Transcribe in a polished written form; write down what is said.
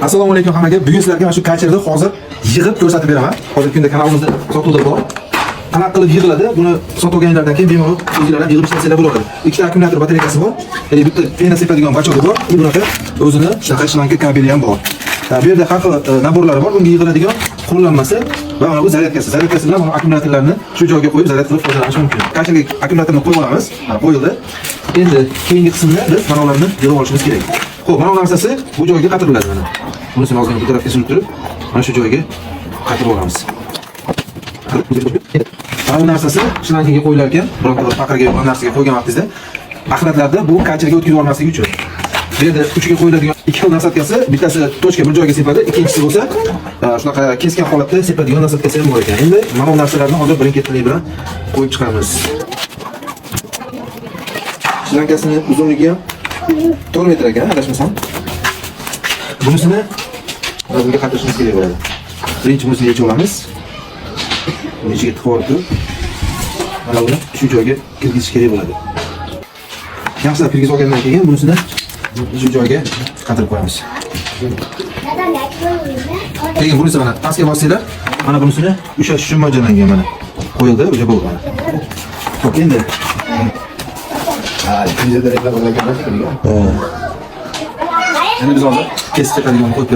Assalomu alaykum hammaga. Bugun sizlarga mana shu kachirni hozir yig'ib ko'rsatib beraman. Hozirgi kunda kanalimizda sotuvda bor. Qanaqa qilib yig'iladi? Buni sotib olganlardan keyin bemalol o'zingizlar ham yig'ib ishlatsanglar bo'ladi. Ikkita akkumulyator batareykasi bor. Bitta pena sepadigan bachoqi bor. Bunaqa o'zini shunaqa shlanka kabeli ham bor. Bu yerda har xil naborlari bor. Bunga yig'iladigan qo'llanmasi va mana bu zaryadkasi. Zaryadkasi bilan mana akkumulyatorlarni shu joyga qo'yib zaryad qilib foydalanish mumkin. Kachirga akkumulyatorni qo'yib olamiz. Mana qo'yildi. Endi keyingi qismda biz mana ularni yig'ib olishimiz kerak. Xo'p, mana bu narsasi bu joyga qatiriladi mana. Bunisini hozir bu tarafga surib turib, mana shu joyga qatirib olamiz. Mana bu narsasi shlankaga qo'yilar ekan, bironta paqirga yo'q narsaga qo'ygan vaqtingizda axlatlarda bu kachirga o'tkazib olmasligi uchun. Bu yerda uchiga qo'yiladigan ikki xil nasatkasi, bittasi tochka bir joyga sepadi, ikkinchisi bo'lsa shunaqa kesgan holatda sepadigan nasatkasi ham bor ekan. Endi mana bu narsalarni hozir birin-ketinlik bilan qo'yib chiqamiz. Shlankasining uzunligi ham 4 metr ekan, adashmasam. Bunisini bunga qatirishimiz kerak bo'ladi. Birinchi bunisini yechib olamiz. Buni ichiga tiqib olib, mana buni shu joyga kirgizish kerak bo'ladi. Yaxshilab kirgizib olgandan keyin bunisini shu joyga qatirib qo'yamiz. Keyin bunisi mana pastga bossanglar, mana bunisini o'sha shu mo'ljallangan mana qo'yildi, o'sha bo'ldi mana. Xo'p, endi endi biz hozir kesib chiqadigan qo'yib